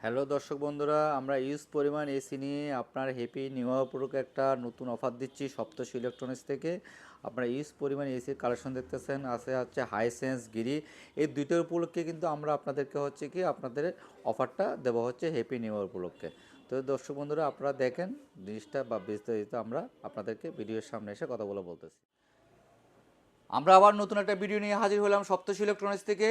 Hello দর্শক বন্ধুরা, আমরা ইউজ পরিমাণ এসি নিয়ে আপনার হ্যাপি নিউ ইয়ার উপলক্ষে একটা নতুন অফার দিচ্ছি সপ্তর্ষি ইলেকট্রনিক্স থেকে। আপনারা ইউজ পরিমাণ এসির কালেকশন দেখতেছেন, আছে হচ্ছে হাইসেন্স গিরি। এই দুইটার উপলক্ষে কিন্তু আমরা আপনাদেরকে হচ্ছে কি আপনাদের অফারটা দেবো হচ্ছে হ্যাপি নিউ ইয়ার উপলক্ষে। তো দর্শক বন্ধুরা, আপনারা দেখেন জিনিসটা বা বিস্তারিত আমরা আপনাদেরকে ভিডিওর সামনে এসে কথা বলতেছি। আমরা আবার নতুন একটা ভিডিও নিয়ে হাজির হলাম সপ্তর্ষি ইলেকট্রনিক্স থেকে।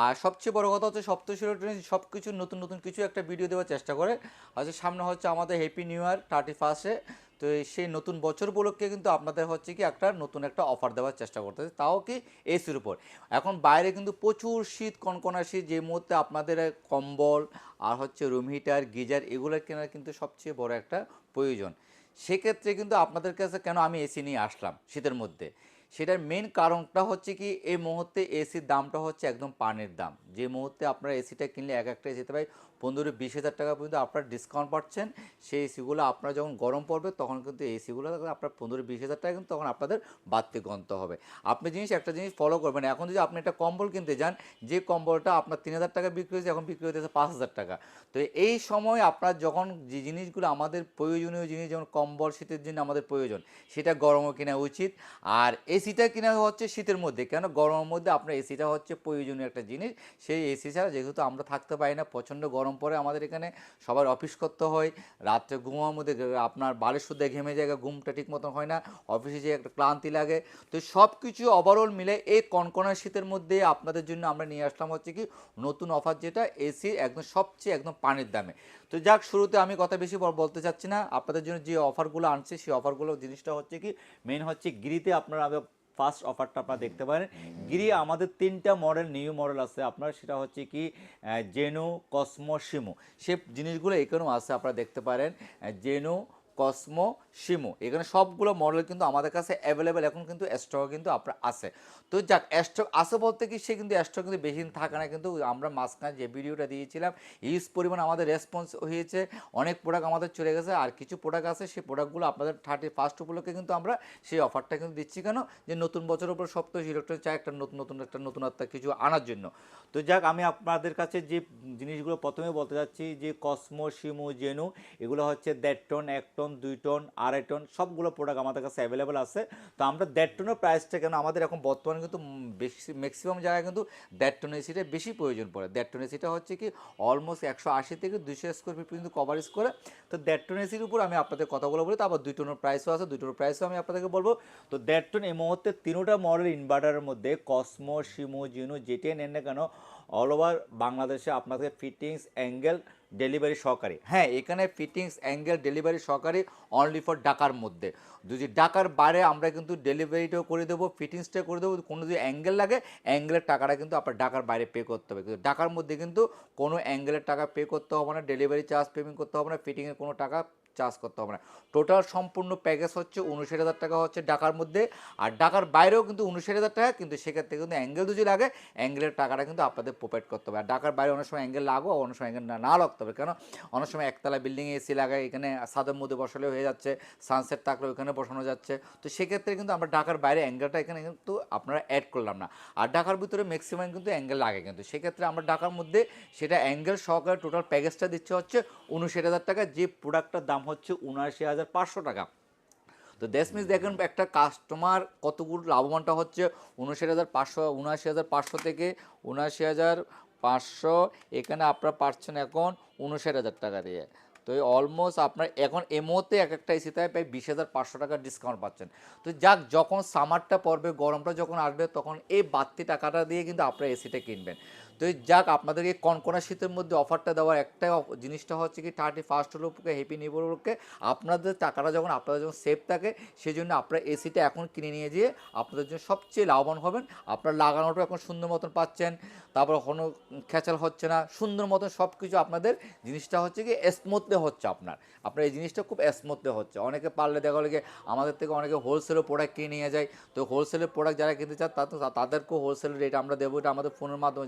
আর সবচেয়ে বড় কথা হচ্ছে সপ্তর্ষি ইলেকট্রনিক্স সব কিছু নতুন নতুন কিছু একটা ভিডিও দেওয়ার চেষ্টা করে। হচ্ছে সামনে হচ্ছে আমাদের হ্যাপি নিউ ইয়ার 31 তো সেই নতুন বছর উপলক্ষে কিন্তু আপনাদের হচ্ছে কি একটা নতুন একটা অফার দেওয়ার চেষ্টা করতেছে, তাও কি এসির উপর। এখন বাইরে কিন্তু প্রচুর শীত, কনকনা শীত, যে মুহূর্তে আপনাদের কম্বল আর হচ্ছে রুম হিটার গিজার এগুলো কেনার কিন্তু সবচেয়ে বড় একটা প্রয়োজন। সেক্ষেত্রে কিন্তু আপনাদের কাছে কেন আমি এসি নিয়ে আসলাম শীতের মধ্যে, সেটার মেন কারণটা হচ্ছে কি এই মুহূর্তে এসির দামটা হচ্ছে একদম পানির দাম। যে মুহূর্তে আপনারা এসিটা কিনলে এক একটা এসিতে ভাই 15-20 হাজার টাকা পর্যন্ত আপনারা ডিসকাউন্ট পাচ্ছেন। সেই এসিগুলো আপনারা যখন গরম পড়বে তখন কিন্তু এসিগুলো আপনার 15-20 হাজার টাকা কিন্তু তখন আপনাদের বাড়তি গণতে হবে। আপনি একটা জিনিস ফলো করবেন, এখন যদি আপনি একটা কম্বল কিনতে যান, যে কম্বলটা আপনার 3,000 টাকা বিক্রি হয়েছে এখন বিক্রি হতেছে 5,000 টাকা। তো এই সময় আপনার যখন যে জিনিসগুলো আমাদের প্রয়োজনীয় জিনিস, যেমন কম্বল শীতের জন্য আমাদের প্রয়োজন, সেটা গরমও কেনা উচিত। আর এসিটা কিনা হচ্ছে শীতের মধ্যে, কেন গরমের মধ্যে আপনার এসিটা হচ্ছে প্রয়োজনীয় একটা জিনিস। সেই এসি ছাড়া যেহেতু আমরা থাকতে পারি না, প্রচণ্ড গরম পড়ে আমাদের এখানে, সবার অফিস করতে হয়, রাত্রে ঘুমার মধ্যে আপনার বালের শুদ্ধে ঘেমে যায়, ঘুমটা ঠিক মতন হয় না, অফিসে যেয়ে একটা ক্লান্তি লাগে। তো সব কিছু ওভারঅল মিলে এই কনকনা শীতের মধ্যে আপনাদের জন্য আমরা নিয়ে আসলাম হচ্ছে কি নতুন অফার, যেটা এসি একদম সবচেয়ে একদম পানির দামে। তো যাক, শুরুতে আমি কথা বেশি বলতে চাচ্ছি না, আপনাদের জন্য যে অফারগুলো আনছে সেই অফারগুলো জিনিসটা হচ্ছে কি মেন হচ্ছে গিরিতে আপনারা ফার্স্ট অফারটা আপনারা দেখতে পারেন। গিরি আমাদের 3টা মডেল, নিউ মডেল আছে আপনার, সেটা হচ্ছে কি জেনো, কসমো, শিমো। সে জিনিসগুলো এখানেও আছে, আপনারা দেখতে পারেন। জেনো, কসমো, শিমো, এখানে সবগুলো মডেল কিন্তু আমাদের কাছে অ্যাভেলেবেল এখন কিন্তু স্টক কিন্তু আপনার আছে। তো যাক, স্টক আছে বলতে কি সে কিন্তু স্টক কিন্তু বেশি দিন থাকে না, কিন্তু আমরা মাঝখানে যে ভিডিওটা দিয়েছিলাম হিউজ পরিমাণ আমাদের রেসপন্স হয়েছে, অনেক প্রোডাক্ট আমাদের চলে গেছে, আর কিছু প্রোডাক্ট আছে সেই প্রোডাক্টগুলো আপনাদের 31 উপলক্ষে কিন্তু আমরা সেই অফারটা কিন্তু দিচ্ছি। কেন, যে নতুন বছরের উপর সপ্তাহে ইলেকট্রনিক চাই একটা নতুন নতুন একটা নতুনত্ব কিছু আনার জন্য। তো যাক, আমি আপনাদের কাছে যে জিনিসগুলো প্রথমে বলতে চাচ্ছি, যে কসমো, শিমু, জেনু, এগুলো হচ্ছে 1.5 টন, 1 টন, 2 টন, 2.5 টন সবগুলো প্রোডাক্ট আমাদের কাছে অ্যাভেলেবেল আছে। তো আমরা 1.5 টনের প্রাইসটা, কেন আমাদের এখন বর্তমানে কিন্তু বেশি ম্যাক্সিমাম জায়গায় কিন্তু 1.5 টন এসিটা বেশি প্রয়োজন পড়ে। 1.5 টন এসিটা হচ্ছে কি অলমোস্ট 180 থেকে 200 স্কোয়ার ফিট পর্যন্ত কভারেজ করে। তো 1.5 টন এসির উপর আমি আপনাদের কথাগুলো বলি, তারপর 2 টনের প্রাইসও আছে, 2 টনের প্রাইসও আমি আপনাদেরকে বলবো। তো 1.5 টন এই মুহূর্তে তিনোটা মডেল ইনভার্টারের মধ্যে কসমো, শিমু, জিনু যেটাই নেন না কেন, অল ওভার বাংলাদেশে আপনাদের ফিটিংস অ্যাঙ্গেল ডেলিভারি সহকারী। হ্যাঁ, এখানে ফিটিংস অ্যাঙ্গেল ডেলিভারি সহকারী অনলি ফর ঢাকার মধ্যে। যদি ঢাকার বাইরে আমরা কিন্তু ডেলিভারিটাও করে দেবো, ফিটিংসটাও করে দেবো। কোনো যদি অ্যাঙ্গেল লাগে, অ্যাঙ্গেলের টাকাটা কিন্তু আপনার ঢাকার বাইরে পে করতে হবে, কিন্তু ঢাকার মধ্যে কিন্তু কোনো অ্যাঙ্গেলের টাকা পে করতে হবে না, ডেলিভারি চার্জ পেমেন্ট করতে হবে না, ফিটিংয়ের কোনো টাকা চার্জ করতে হবে না। টোটাল সম্পূর্ণ প্যাকেজ হচ্ছে 59,000 টাকা হচ্ছে ঢাকার মধ্যে। আর ঢাকার বাইরেও কিন্তু 59,000 টাকা, কিন্তু সেক্ষেত্রে কিন্তু অ্যাঙ্গেল যদি লাগে অ্যাঙ্গেলের টাকাটা কিন্তু আপনাদের প্রোভাইড করতে হবে। আর ঢাকার বাইরে অনেক সময় অ্যাঙ্গেল লাগো, অনেক সময় অ্যাঙ্গেল না লাগতে হবে, কেন অনেক সময় একতলা বিল্ডিংয়ে এসি লাগায়, এখানে ছাদের মধ্যে বসালেও হয়ে যাচ্ছে, সানসেট থাকলেও এখানে বসানো যাচ্ছে। তো সেক্ষেত্রে কিন্তু আমরা ঢাকার বাইরে অ্যাঙ্গেলটা এখানে কিন্তু আপনারা অ্যাড করলাম না। আর ঢাকার ভিতরে ম্যাক্সিমাম কিন্তু অ্যাঙ্গেল লাগে, কিন্তু সেক্ষেত্রে আমরা ঢাকার মধ্যে সেটা অ্যাঙ্গেল সহকারে টোটাল প্যাকেজটা দিচ্ছে হচ্ছে 59,000 টাকা, যে প্রোডাক্টটার দাম হচ্ছে 79,500 টাকা। তো দেশ মিস দেখেন একটা কাস্টমার কতগুলো লাভবানটা হচ্ছে 59,500, 79,500 থেকে 79,500, এখানে আপনারা পাচ্ছেন এখন 59,000 টাকা দিয়ে। তো এই অলমোস্ট আপনার এখন এই মুহূর্তে এক একটা এসিতে প্রায় 20,500 টাকার ডিসকাউন্ট পাচ্ছেন। তো যাক, যখন সামারটা পড়বে, গরমটা যখন আসবে, তখন এই বাড়তি টাকাটা দিয়ে কিন্তু আপনারা এসিটা কিনবেন। তো এই যাক, আপনাদেরকে কনকনা শীতের মধ্যে অফারটা দেওয়ার একটাই জিনিসটা হচ্ছে কি 31 হলো হ্যাপি নিউ ইয়ারকে আপনাদের টাকাটা যখন আপনাদের যখন সেফ থাকে, সেই জন্য আপনারা এসিটা এখন কিনে নিয়ে যেয়ে আপনাদের জন্য সবচেয়ে লাভবান হবেন। আপনার লাগানোটা এখন সুন্দর মতন পাচ্ছেন, তারপর কোনো খেচাল হচ্ছে না, সুন্দর মতন সব কিছু আপনাদের জিনিসটা হচ্ছে কি স্মুথলি হচ্ছে আপনার এই জিনিসটা খুব স্মুথলি হচ্ছে। অনেকে পারলে দেখা গেলো কি আমাদের থেকে অনেকে হোলসেলের প্রোডাক্ট কিনে নিয়ে যায়। তো হোলসেলের প্রোডাক্ট যারা কিনতে চান তাদেরকেও হোলসেল রেট আমরা দেবো, এটা আমাদের ফোনের মাধ্যমে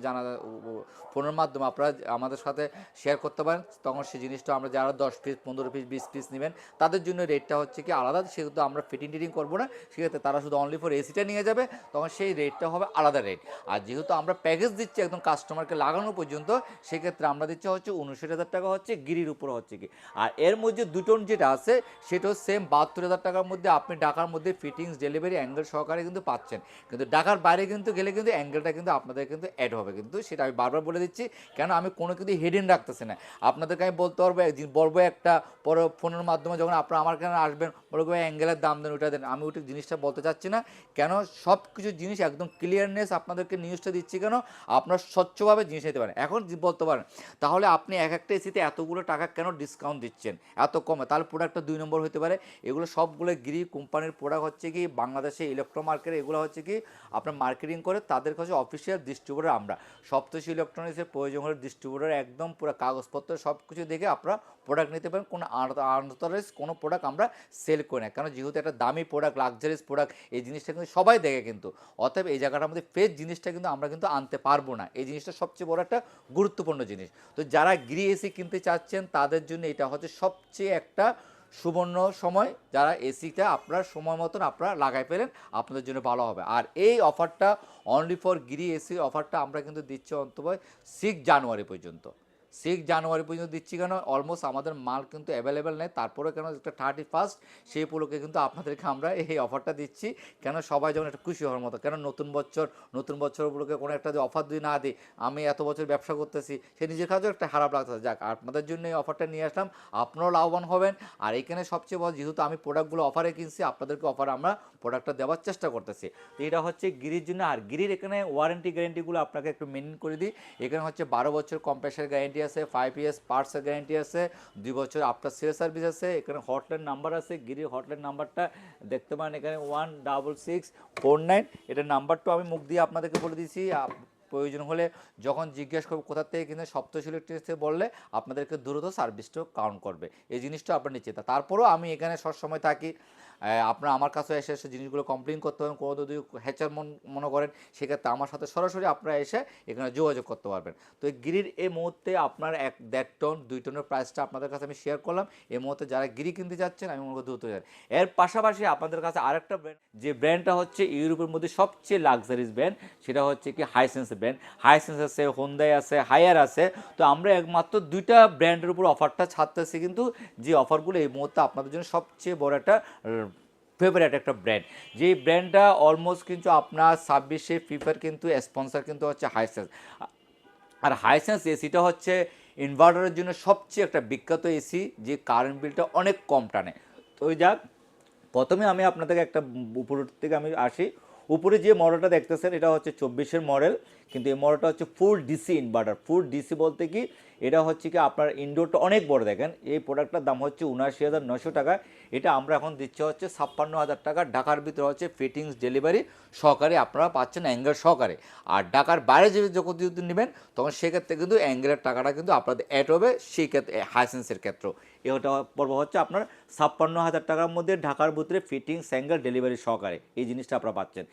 ফোনের মাধ্যমে আপনারা আমাদের সাথে শেয়ার করতে পারেন, তখন সেই জিনিসটা আমরা যারা 10 পিস 15 পিস 20 পিস নেবেন তাদের জন্য রেটটা হচ্ছে কি আলাদা, সেহেতু আমরা ফিটিং টিটিং করবো না, সেক্ষেত্রে তারা শুধু অনলি ফর এসিটা নিয়ে যাবে, তখন সেই রেটটা হবে আলাদা রেট। আর যেহেতু আমরা প্যাকেজ দিচ্ছি একদম কাস্টমারকে লাগানো পর্যন্ত, সেক্ষেত্রে আমরা দিচ্ছি হচ্ছে 59,000 টাকা হচ্ছে গিরির উপর হচ্ছে কি। আর এর মধ্যে দুটোন যেটা আছে সেটাও সেম 72,000 টাকার মধ্যে আপনি ঢাকার মধ্যে ফিটিংস ডেলিভারি অ্যাঙ্গেল সহকারে কিন্তু পাচ্ছেন। কিন্তু ঢাকার বাইরে কিন্তু গেলে কিন্তু অ্যাঙ্গেলটা কিন্তু আপনাদের কিন্তু অ্যাড হবে, কিন্তু সেটা আমি বারবার বলে দিচ্ছি, কেন আমি কোনো কিন্তু হেডিং রাখতেছি না। আপনাদেরকে আমি বলতে পারবো একদিন বলবো একটা, পরে ফোনের মাধ্যমে যখন আপনারা আমার কাছে আসবেন বলবো অ্যাঙ্গেলের দাম দেন ওইটা দেন, আমি ওইটা জিনিসটা বলতে চাচ্ছি না। কেন সব কিছু জিনিস একদম ক্লিয়ারনেস আপনাদেরকে নিউজটা দিচ্ছি, কেন আপনার স্বচ্ছভাবে জিনিস নিতে পারেন। এখন বলতে পারেন তাহলে আপনি এক একটা এসিতে এতগুলো টাকা কেন ডিসকাউন্ট দিচ্ছেন এত কমে, তাহলে প্রোডাক্টটা 2 নম্বর হতে পারে। এগুলো সবগুলো গিরি কোম্পানির প্রোডাক্ট হচ্ছে কি বাংলাদেশে ইলেকট্রো মার্কেটে এগুলো হচ্ছে কি আপনার মার্কেটিং করে, তাদের কাছে অফিসিয়াল ডিস্ট্রিবিউটর আমরা। সপ্তর্ষি ইলেকট্রনিক্সের প্রয়োজন হলে ডিস্ট্রিবিউটর একদম পুরো কাগজপত্র সব কিছু দেখে আপনারা প্রোডাক্ট নিতে পারেন। কোনো আনঅথরাইজ কোনো প্রোডাক্ট আমরা সেল করি না, কারণ যেহেতু একটা দামি প্রোডাক্ট লাক্সারিয়াস প্রোডাক্ট এই জিনিসটা কিন্তু সবাই দেখে, কিন্তু অতএব এই জায়গাটার মধ্যে ফেক জিনিসটা কিন্তু আমরা কিন্তু আনতে পারবো না। এই জিনিসটা সবচেয়ে বড় একটা গুরুত্বপূর্ণ জিনিস। তো যারা গিরি এসি কিনতে চাচ্ছেন তাদের জন্য এটা হচ্ছে সবচেয়ে একটা সুবর্ণ সময়, যারা এসিটা আপনার সময় মতন আপনারা লাগাই ফেলেন আপনাদের জন্য ভালো হবে। আর এই অফারটা অনলি ফর গিরি এসি অফারটা আমরা কিন্তু দিচ্ছি অন্তত 6 জানুয়ারি পর্যন্ত। 6 জানুয়ারি পর্যন্ত দিচ্ছি, কেন অলমোস্ট আমাদের মাল কিন্তু অ্যাভেলেবেল নেই, তারপরে কেন একটা 31 সেই উপলক্ষে কিন্তু আপনাদেরকে আমরা এই অফারটা দিচ্ছি, কেন সবাই যেমন একটা খুশি হওয়ার মতো। কেন নতুন বছর উপলক্ষে কোনো একটা যে অফার যদি না দিই, আমি এত বছর ব্যবসা করতেছি সে নিজের কাছেও একটা খারাপ লাগতেছে। যাক আপনাদের জন্য এই অফারটা নিয়ে আসলাম, আপনারাও লাভবান হবেন। আর এখানে সবচেয়ে বড়, যেহেতু আমি প্রোডাক্টগুলো অফারে কিনছি আপনাদেরকে অফারে আমরা প্রোডাক্টটা দেওয়ার চেষ্টা করতেছি। তো এটা হচ্ছে গিরির জন্য। আর গিরির এখানে ওয়ারেন্টি গ্যারেন্টিগুলো আপনাকে একটু মেনটেন করে দিই। এখানে হচ্ছে 12 বছর কম্প্রেসার গ্যারেন্টি আছে, 5 ইয়ার্স পার্টসের গ্যারেন্টি আছে, 2 বছর আফটার সেল সার্ভিস আছে। এখানে হটলাইন নাম্বার আছে, গিরির হটলাইন নাম্বারটা দেখতে পারেন এখানে 16649। এটার নাম্বারটা আমি মুখ দিয়ে আপনাদেরকে বলে দিয়েছি, প্রয়োজন হলে যখন জিজ্ঞেস করবো কোথা থেকে কিন্তু সপ্তর্ষি ইলেকট্রনিক্স থেকে বললে আপনাদেরকে দ্রুত সার্ভিসটাও কাউন্ট করবে। এই জিনিসটা আপনার নিশ্চিত। তারপরেও আমি এখানে সবসময় থাকি, আপনারা আমার কাছে এসে জিনিসগুলো কমপ্লেন করতে পারেন, কোনো যদি হ্যাচার মনে করেন সেক্ষেত্রে আমার সাথে সরাসরি আপনারা এসে এখানে যোগাযোগ করতে পারবেন। তো এই গিরির এই মুহূর্তে আপনার 1.5 টন 2 টনের প্রাইসটা আপনাদের কাছে আমি শেয়ার করলাম। এই মুহূর্তে যারা গিরি কিনতে যাচ্ছেন আমি মনে করি দ্রুত যান। এর পাশাপাশি আপনাদের কাছে আরেকটা ব্র্যান্ড, যে ব্র্যান্ডটা হচ্ছে ইউরোপের মধ্যে সবচেয়ে লাক্সারিস ব্র্যান্ড, সেটা হচ্ছে কি হাইসেন্সের ব্র্যান্ড। হাইসেন্স আছে, হোন্ডাই আছে, হায়ার আছে। তো আমরা একমাত্র 2টা ব্র্যান্ডের উপর অফারটা ছাড়তেছি, কিন্তু যে অফারগুলো এই মুহূর্তে আপনাদের জন্য সবচেয়ে বড় একটা ফেভারিট একটা ব্র্যান্ড, যেই ব্র্যান্ডটা অলমোস্ট কিন্তু আপনার 26 ফিফার কিন্তু স্পন্সর কিন্তু হচ্ছে হাইসেন্স। আর হাইসেন্স এসিটা হচ্ছে ইনভার্টারের জন্য সবচেয়ে একটা বিখ্যাত এসি, যে কারেন্ট বিলটা অনেক কম টানে। তো ওই যাক, প্রথমে আমি আপনাদেরকে একটা উপর থেকে আমি আসি। উপরে যে মডেলটা দেখতেছেন এটা হচ্ছে 24-এর মডেল, কিন্তু এই মডেলটা হচ্ছে ফুল ডিসি ইনভার্টার। ফুল ডিসি বলতে কি, এটা হচ্ছে কি আপনার ইনডোরটা অনেক বড়। দেখেন এই প্রোডাক্টটার দাম হচ্ছে 79,900 টাকা। এটা আমরা এখন দিচ্ছি হচ্ছে 56,000 টাকা। ঢাকার ভিতরে হচ্ছে ফিটিংস ডেলিভারি সহকারে আপনারা পাচ্ছেন, অ্যাঙ্গেল সহকারে। আর ঢাকার বাইরে যখন যদি নেবেন তখন সেক্ষেত্রে কিন্তু অ্যাঙ্গেলের টাকাটা কিন্তু আপনাদের অ্যাড হবে, সেই ক্ষেত্রে হাইসেন্সের ক্ষেত্রেও এটা পড়বে হচ্ছে আপনার 56,000 টাকার মধ্যে ঢাকার ভিতরে ফিটিংস অ্যাঙ্গেল ডেলিভারি সহকারে। এই জিনিসটা আপনারা পাচ্ছেন।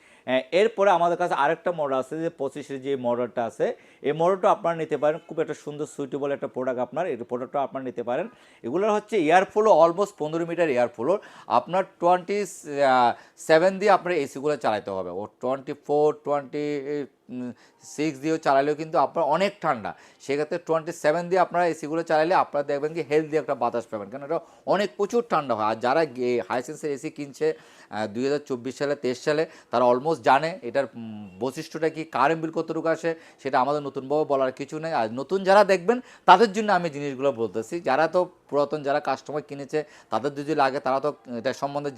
এরপরে আমাদের কাছে আরেকটা মডেল আছে, যে 25-এর যে মডেলটা আছে, এই মডেলটা আপনারা নিতে পারেন। খুব একটা সুন্দর সুইটেবল একটা প্রোডাক্ট, আপনার এই প্রোডাক্টটা আপনারা নিতে পারেন। এগুলোর হচ্ছে air flow almost 15 metre air flow. আপনার 27 দিয়ে আপনার এসিগুলো চালাতে হবে, ও 24 26 দিয়েও চালালেও কিন্তু আপনার অনেক ঠান্ডা। সেক্ষেত্রে 27 দিয়ে আপনারা এসিগুলো চালালে আপনারা দেখবেন কি হেলদি একটা বাতাস পাবেন, কারণ এটা অনেক প্রচুর ঠান্ডা হয়। আর যারা হাইসেন্সের এসি কিনছে 2024 সালে 23 সালে, তারা অলমোস্ট জানে এটার বৈশিষ্ট্যটা কি, কারেন্ট বিল কতটুকু আসে, সেটা আমাদের নতুনভাবে বলার কিছু নেই। আর নতুন যারা দেখবেন তাদের জন্য আমি জিনিসগুলো বলতেছি, যারা তো পুরাতন যারা কাস্টমার কিনেছে তাদের যদি লাগে তারা তো এটা সম্বন্ধে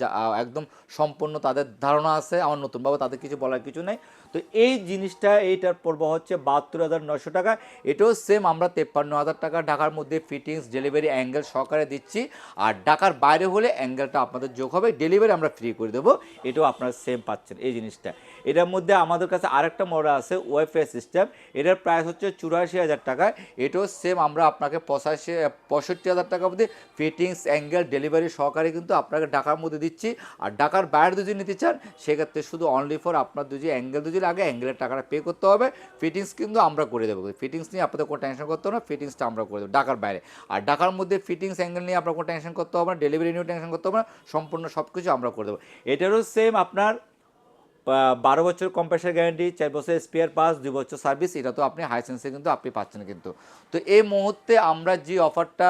একদম সম্পূর্ণ তাদের ধারণা আছে, আমার নতুনভাবে তাদের কিছু বলার কিছু নেই। তো এই জিনিসটা এইটার পড়ব হচ্ছে 72,900 টাকা। এটাও সেম আমরা 53,000 টাকা ঢাকার মধ্যে ফিটিংস ডেলিভারি অ্যাঙ্গেল সহকারে দিচ্ছি। আর ঢাকার বাইরে হলে অ্যাঙ্গেলটা আপনাদের যোগ হবে, ডেলিভারি আমরা ফ্রি করে দেবো। এটাও আপনারা সেম পাচ্ছেন এই জিনিসটা। এটার মধ্যে আমাদের কাছে আরেকটা মডেল আছে ওয়াইফাই সিস্টেম, এটার প্রাইস হচ্ছে 84,000 টাকা। এটাও সেম আমরা আপনাকে 65,000 টাকা টাকার মধ্যে ফিটিংস অ্যাঙ্গেল ডেলিভারি সহকারে কিন্তু আপনাকে ঢাকার মধ্যে দিচ্ছি। আর ঢাকার বাইরে যদি নিতে চান সেক্ষেত্রে শুধু অনলি ফর আপনার যদি অ্যাঙ্গেল যদি লাগে অ্যাঙ্গেলের টাকাটা পে করতে হবে, ফিটিংস কিন্তু আমরা করে দেবো। ফিটিংস নিয়ে আপনাদের কোনো টেনশন করতে হবে না, ফিটিংসটা আমরা করে দেবো ঢাকার বাইরে। আর ঢাকার মধ্যে ফিটিংস অ্যাঙ্গেল নিয়ে আপনার কোনো টেনশন করতে হবে না, ডেলিভারি নিয়েও টেনশন করতে হবে না, সম্পূর্ণ সব কিছু আমরা করে দেবো। এটারও সেম আপনার 12 বছর কম্প্রেসার গ্যারান্টি, 4 বছর স্পেয়ার পাস, 2 বছর সার্ভিস, এটা তো আপনি হাইসেন্সে কিন্তু আপনি পাচ্ছেন কিন্তু। তো এই মুহূর্তে আমরা যে অফারটা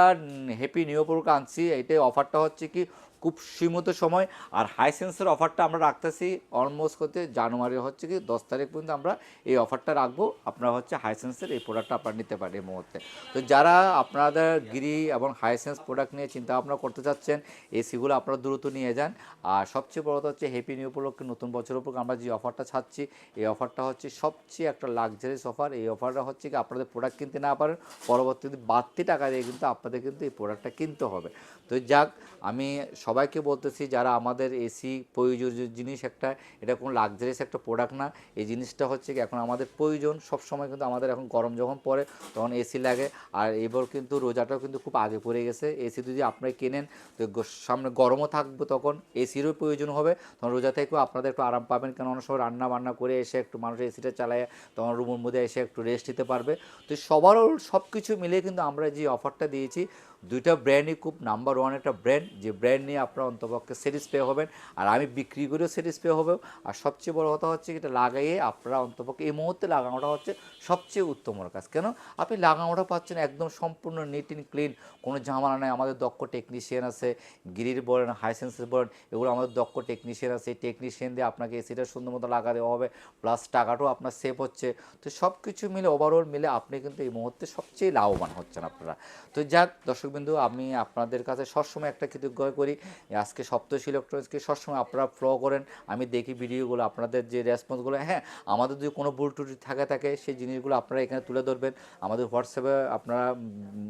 হ্যাপি নিউ ইয়ার আনছি, এইটাই অফারটা হচ্ছে কি খুব সীমিত সময়। আর হাইসেন্সের অফারটা আমরা রাখতেছি অলমোস্ট করতে জানুয়ারি হচ্ছে কি 10 তারিখ পর্যন্ত আমরা এই অফারটা রাখবো। আপনারা হচ্ছে হাইসেন্সের এই প্রোডাক্টটা আপনারা নিতে পারেন এই মুহূর্তে। তো যারা আপনাদের গিরি এবং হাইসেন্স প্রোডাক্ট নিয়ে চিন্তা ভাবনা করতে চাচ্ছেন, এসিগুলো আপনারা দ্রুত নিয়ে যান। আর সবচেয়ে বড় কথা হচ্ছে হ্যাপি নিউ উপলক্ষে নতুন বছর উপলক্ষে আমরা যে অফারটা ছাড়ছি, এই অফারটা হচ্ছে সবচেয়ে একটা লাক্সারিয়াস অফার। এই অফারটা হচ্ছে কি আপনাদের প্রোডাক্ট কিনতে না পারেন, পরবর্তীতে বাড়তি টাকা দিয়ে কিন্তু আপনাদের কিন্তু এই প্রোডাক্টটা কিনতে হবে। তো যাক, আমি সবাইকে বলতেছি যারা আমাদের এসি প্রয়োজনীয় জিনিস একটা, এটা কোনো লাক্সারিয়াস একটা প্রোডাক্ট না। এই জিনিসটা হচ্ছে কি এখন আমাদের প্রয়োজন সবসময়, কিন্তু আমাদের এখন গরম যখন পড়ে তখন এসি লাগে। আর এবার কিন্তু রোজাটাও কিন্তু খুব আগে পড়ে গেছে, এসি যদি আপনারা কেনেন তো সামনে গরমও থাকবে, তখন এসিরও প্রয়োজন হবে, তখন রোজা থেকেও আপনাদের একটু আরাম পাবেন। কারণ অনেক সময় রান্না বান্না করে এসে একটু মানুষ এসিটা চালায় তখন রুমের মধ্যে এসে একটু রেস্ট নিতে পারবে। তো সবারও সব কিছু মিলিয়ে কিন্তু আমরা যে অফারটা দিয়েছি, দুইটা ব্র্যান্ডই খুব নাম্বার ওয়ান একটা ব্র্যান্ড, যে ব্র্যান্ড নিয়ে আপনারা অন্তপক্ষে স্যাটিসফাই হবেন, আর আমি বিক্রি করেও স্যাটিসফাই হবে। আর সবচেয়ে বড় কথা হচ্ছে এটা লাগাইয়ে আপনারা অন্তপক্ষে এই মুহূর্তে লাগানোটা হচ্ছে সবচেয়ে উত্তম কাজ। কেন আপনি লাগানোটা পাচ্ছেন একদম সম্পূর্ণ নিট অ্যান্ড ক্লিন, কোনো ঝামেলা নেই। আমাদের দক্ষ টেকনিশিয়ান আছে, গিরির বলেন হাইসেন্সের বলেন, এগুলো আমাদের দক্ষ টেকনিশিয়ান আছে। এই টেকনিশিয়ান দিয়ে আপনাকে এসিটা সুন্দর মতো লাগা দেওয়া হবে, প্লাস টাকাটাও আপনার সেভ হচ্ছে। তো সব কিছু মিলে ওভারঅল মিলে আপনি কিন্তু এই মুহূর্তে সবচেয়ে লাভবান হচ্ছেন আপনারা। তো যাক দর্শকবিন্দু, আমি আপনাদের কাছে সবসময় একটা কৃতজ্ঞ করি, আজকে সপ্তর্ষি ইলেকট্রনিক্সকে সবসময় আপনারা ফলো করেন, আমি দেখি ভিডিওগুলো, আপনাদের যে রেসপন্সগুলো, হ্যাঁ আমাদের যদি কোনো ভুল ত্রুটি থাকে সেই জিনিসগুলো আপনারা এখানে তুলে ধরবেন, আমাদের হোয়াটসঅ্যাপে আপনারা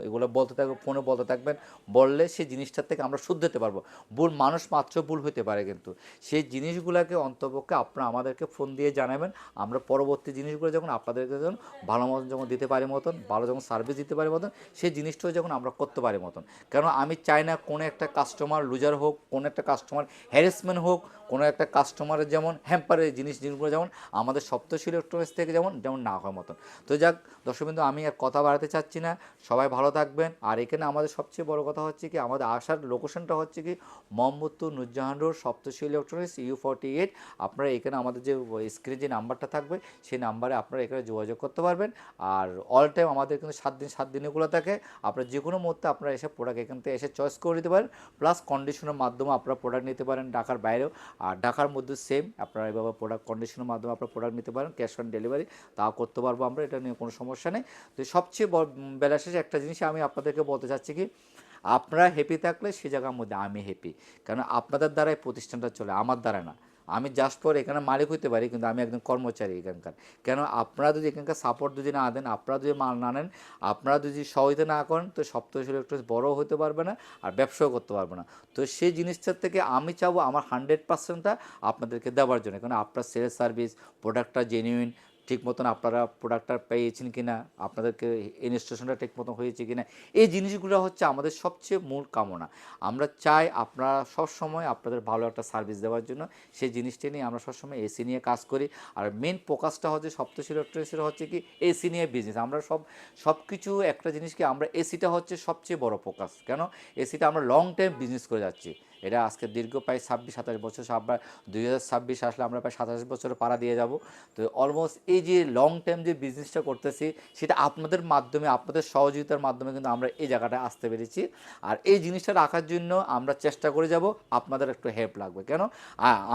এগুলো বলতে থাকবেন, ফোনে বলতে থাকবেন, বললে সেই জিনিসটার থেকে আমরা শুধরাতে পারবো। ভুল মানুষ মাত্র ভুল হতে পারে, কিন্তু সেই জিনিসগুলোকে অন্তপক্ষে আপনারা আমাদেরকে ফোন দিয়ে জানাবেন, আমরা পরবর্তী জিনিসগুলো যখন আপনাদেরকে যখন ভালো মতন যখন দিতে পারি মতন, ভালো যখন সার্ভিস দিতে পারি মতন, সেই জিনিসটাও যখন আমরা করতে পারি মতন। কারণ আমি চাই না কোনো একটা কাস্টমার লুজার হোক, কোনো একটা কাস্টমার হ্যারাসমেন্ট হোক, কোনো একটা কাস্টমারের যেমন হ্যাম্পারের জিনিসগুলো যেমন আমাদের সপ্তর্ষি ইলেকট্রনিক্স থেকে যেমন না হয় মতন। তো যাক দর্শকবৃন্দ, আমি আর কথা বাড়াতে চাচ্ছি না, সবাই ভালো থাকবেন। আর এখানে আমাদের সবচেয়ে বড় কথা হচ্ছে কি, আমাদের আসার লোকেশনটা হচ্ছে কি মোহাম্মদপুর নুরজাহান রোড, সপ্তর্ষি ইলেকট্রনিক্স U48। আপনারা এখানে আমাদের যে স্ক্রিনে যে নাম্বারটা থাকবে সেই নাম্বারে আপনারা এখানে যোগাযোগ করতে পারবেন। আর অল টাইম আমাদের কিন্তু 7 দিনে খোলা থাকে, আপনারা যে কোনো মুহূর্তে আপনারা এসে প্রোডাক্ট এখান থেকে এসে চয়েস করে নিতে পারেন, প্লাস কন্ডিশনের মাধ্যমে আপনারা প্রোডাক্ট নিতে পারেন ঢাকার বাইরেও। আর ঢাকার মধ্যে সেম আপনারা এভাবে প্রোডাক্ট কন্ডিশনের মাধ্যমে আপনারা প্রোডাক্ট নিতে পারেন, ক্যাশ অন ডেলিভারি তাও করতে পারবো আমরা, এটা নিয়ে কোনো সমস্যা নেই। তো সবচেয়ে বেলা শেষে একটা জিনিস আমি আপনাদেরকে বলতে চাচ্ছি কি, আপনারা হ্যাপি থাকলে সে জায়গার মধ্যে আমি হ্যাপি, কারণ আপনাদের দ্বারাই প্রতিষ্ঠানটা চলে, আমার দ্বারা না। আমি জাস্ট পর এখানে মালিক হইতে পারি, কিন্তু আমি একজন কর্মচারী এখানকার। কেন আপনারা যদি এখানকার সাপোর্ট যদি না দেন, আপনারা যদি মাল না নেন, আপনারা যদি সহযোগিতা না করেন, তো সপ্তর্ষি ইলেকট্রনিক্স বড়ও হতে পারবে না আর ব্যবসাও করতে পারবে না। তো সেই জিনিসটার থেকে আমি চাবো আমার 100%টা আপনাদেরকে দেওয়ার জন্য, কারণ আপনার সেলস সার্ভিস প্রোডাক্টটা জেনুইন, ঠিক মতন আপনারা প্রোডাক্টটা পেয়েছেন কি না, আপনাদেরকে ইনস্টলেশনটা ঠিক মতন হয়েছে কি না, এই জিনিসগুলো হচ্ছে আমাদের সবচেয়ে মূল কামনা। আমরা চাই আপনারা সবসময় আপনাদের ভালো একটা সার্ভিস দেওয়ার জন্য, সেই জিনিসটা নিয়ে আমরা সবসময় এসি নিয়ে কাজ করি। আর মেন ফোকাসটা হচ্ছে সপ্তর্ষি ইলেকট্রনিক্সের হচ্ছে কি এসি নিয়ে বিজনেস। আমরা সব কিছু একটা জিনিস কি, আমরা এসিটা হচ্ছে সবচেয়ে বড় ফোকাস। কেন এসিটা আমরা লং টাইম বিজনেস করে যাচ্ছি, এটা আজকে দীর্ঘ প্রায় 26-27 বছর, আবার 2026 আসলে আমরা প্রায় 27 বছর পাড়া দিয়ে যাব। তো অলমোস্ট এই যে লং টাইম যে বিজনেসটা করতেছি, সেটা আপনাদের মাধ্যমে, আপনাদের সহযোগিতার মাধ্যমে কিন্তু আমরা এই জায়গাটায় আসতে পেরেছি। আর এই জিনিসটা রাখার জন্য আমরা চেষ্টা করে যাব, আপনাদের একটু হেল্প লাগবে। কেন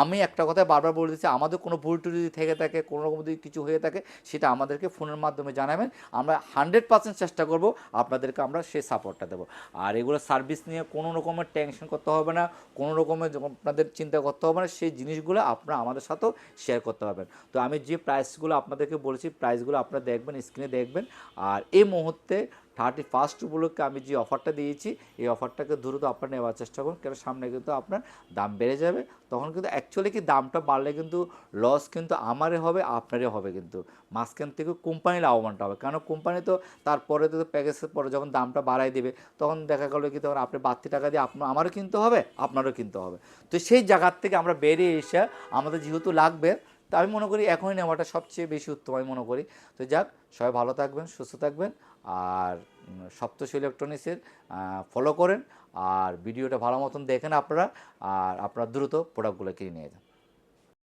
আমি একটা কথা বারবার বলে দিচ্ছি, আমাদের কোনো ভুল টুল যদি থেকে থাকে, কোনো রকম যদি কিছু হয়ে থাকে, সেটা আমাদেরকে ফোনের মাধ্যমে জানাবেন, আমরা 100% চেষ্টা করব আপনাদেরকে আমরা সেই সাপোর্টটা দেবো। আর এগুলো সার্ভিস নিয়ে কোনো রকমের টেনশন করতে হবে না, কোনো রকমের আপনাদের চিন্তা করতে হবে না, সেই জিনিসগুলো আপনারা আমাদের সাথেও শেয়ার করতে পারবেন। তো আমি যে প্রাইসগুলো আপনাদেরকে বলেছি, প্রাইসগুলো আপনারা দেখবেন, স্ক্রিনে দেখবেন। আর এই মুহূর্তে 31 উপলক্ষে আমি যে অফারটা দিয়েছি এই অফারটাকে দ্রুত আপনারা নেওয়ার চেষ্টা করুন, কারণ সামনে কিন্তু আপনার দাম বেড়ে যাবে। তখন কিন্তু অ্যাকচুয়ালি কি দামটা বাড়লে কিন্তু লস কিন্তু আমারই হবে, আপনারই হবে, কিন্তু মাঝখান থেকে কোম্পানির লাভবানটা হবে। কারণ কোম্পানি তো তারপরে তো প্যাকেজের পরে যখন দামটা বাড়াই দিবে তখন দেখা গেলো কি তখন আপনি বাড়তি টাকা দিয়ে আমারও কিনতে হবে, আপনারও কিনতে হবে। তো সেই জায়গার থেকে আমরা বেরিয়ে এসে আমাদের যেহেতু লাগবে, তো আমি মনে করি এখনই নেওয়াটা সবচেয়ে বেশি উত্তম আমি মনে করি। তো যাক, সবাই ভালো থাকবেন, সুস্থ থাকবেন, আর সপ্তর্ষি ইলেকট্রনিক্সের ফলো করেন, আর ভিডিওটা ভালো মতন দেখেন আপনারা, আর আপনারা দ্রুত প্রোডাক্টগুলো কিনে নিয়ে যান।